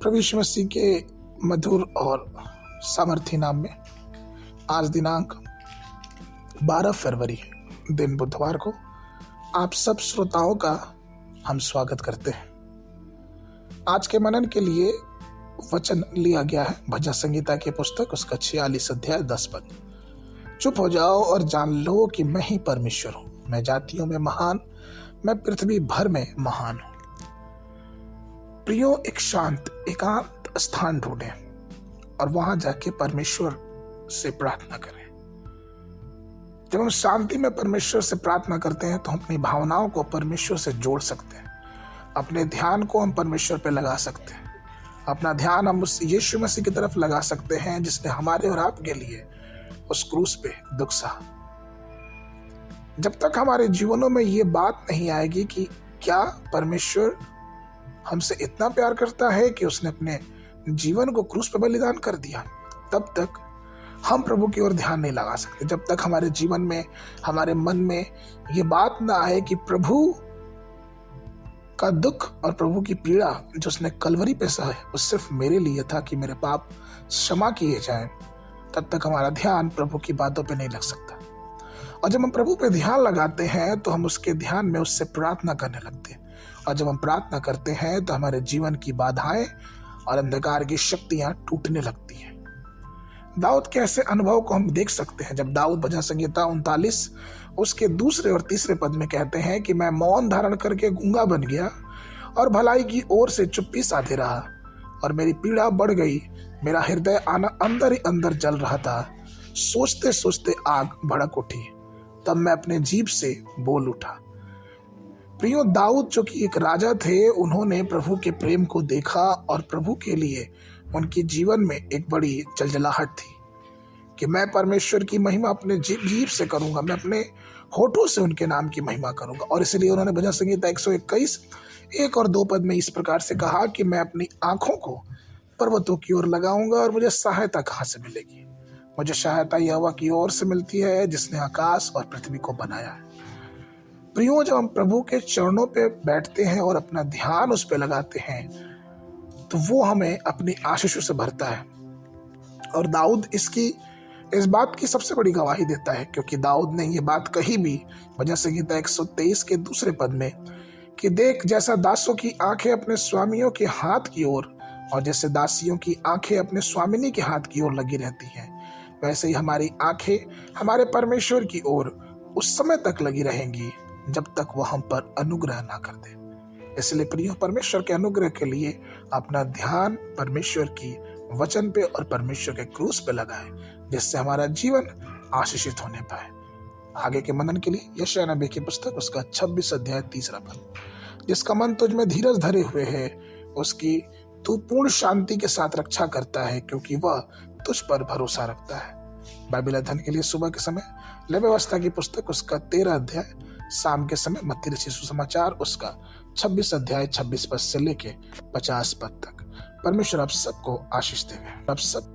प्रभु यीशु मसीह के मधुर और सामर्थी नाम में आज दिनांक 12 फरवरी दिन बुधवार को आप सब श्रोताओं का हम स्वागत करते हैं। आज के मनन के लिए वचन लिया गया है भजन संगीता की पुस्तक उसका 46 अध्याय 10 पद। चुप हो जाओ और जान लो कि मैं ही परमेश्वर हूँ, मैं जातियों में महान, मैं पृथ्वी भर में महान हूँ। प्रियो, एक शांत एकांत स्थान ढूंढें और वहां जाके परमेश्वर से प्रार्थना करें। जब हम शांति में परमेश्वर से प्रार्थना करते हैं तो हम अपनी भावनाओं को परमेश्वर से जोड़ सकते हैं, अपने ध्यान को हम परमेश्वर पे लगा सकते हैं, अपना ध्यान हम उस यीशु मसीह की तरफ लगा सकते हैं जिसने हमारे और आपके लिए उस क्रूस पे दुख सहा। जब तक हमारे जीवनों में ये बात नहीं आएगी कि क्या परमेश्वर हमसे इतना प्यार करता है कि उसने अपने जीवन को क्रूस पे बलिदान कर दिया, तब तक हम प्रभु की ओर ध्यान नहीं लगा सकते। जब तक हमारे जीवन में, हमारे मन में ये बात ना आए कि प्रभु का दुख और प्रभु की पीड़ा जो उसने कलवरी पे सहा है वो सिर्फ मेरे लिए था कि मेरे पाप क्षमा किए जाएं, तब तक हमारा ध्यान प्रभु की बातों पे नहीं लग सकता। और जब हम प्रभु पे ध्यान लगाते हैं तो हम उसके ध्यान में उससे प्रार्थना करने लगते हैं, और जब हम प्रार्थना करते हैं तो हमारे जीवन की बाधाएं और अंधकार की शक्तियां टूटने लगती हैं। दाऊद के ऐसे अनुभव को हम देख सकते हैं जब दाऊद भजन संगीता 39 उसके 2 और 3 पद में कहते हैं कि मैं मौन धारण करके गूंगा बन गया और भलाई की ओर से चुप्पी साधे रहा, और मेरी पीड़ा बढ़ गई, मेरा हृदय अंदर ही अंदर जल रहा था, सोचते सोचते आग भड़क उठी, तब मैं अपने जीभ से बोल उठा। प्रियो, दाऊद जो कि एक राजा थे, उन्होंने प्रभु के प्रेम को देखा और प्रभु के लिए उनके जीवन में एक बड़ी जलजलाहट थी कि मैं परमेश्वर की महिमा अपने जीभ से करूंगा, मैं अपने होठों से उनके नाम की महिमा करूंगा। और इसलिए उन्होंने भजन संगीता 121 1 और 2 पद में इस प्रकार से कहा कि मैं अपनी आंखों को पर्वतों की ओर लगाऊंगा और मुझे सहायता कहाँ से मिलेगी? मुझे सहायता यहोवा की ओर से मिलती है जिसने आकाश और पृथ्वी को बनाया है। प्रियो, जब हम प्रभु के चरणों पे बैठते हैं और अपना ध्यान उस पे लगाते हैं तो वो हमें अपनी आशीषों से भरता है। और दाऊद इस बात की सबसे बड़ी गवाही देता है, क्योंकि दाऊद ने ये बात कही भी भजन संगीता 123 के 2 पद में कि देख, जैसा दासों की आंखें अपने स्वामियों के हाथ की ओर और जैसे दासियों की आंखें अपने स्वामिनी के हाथ की ओर लगी रहती हैं, वैसे ही हमारी आंखें हमारे परमेश्वर की ओर उस समय तक लगी रहेंगी जब तक वह हम पर अनुग्रह ना कर दे। इसलिए प्रिय, परमेश्वर के अनुग्रह के लिए अपना ध्यान परमेश्वर की वचन पे और परमेश्वर के क्रूस पे लगाए, जिससे हमारा जीवन आशीषित होने पाए। आगे के मनन के लिए यशायाह नबी की पुस्तक उसका 26 अध्याय 3 पद। जिसका मन तुझ में धीरज धरे हुए है, उसकी तू पूर्ण शांति के साथ रक्षा करता है, क्योंकि वह तुझ पर भरोसा रखता है। बाइबल अध्ययन के लिए सुबह के समय नई व्यवस्था की पुस्तक उसका 13 अध्याय, शाम के समय मत्ती रचित सुसमाचार उसका 26 अध्याय 26 पद से लेके 50 पद तक। परमेश्वर आप सबको आशीष देवे। आप सब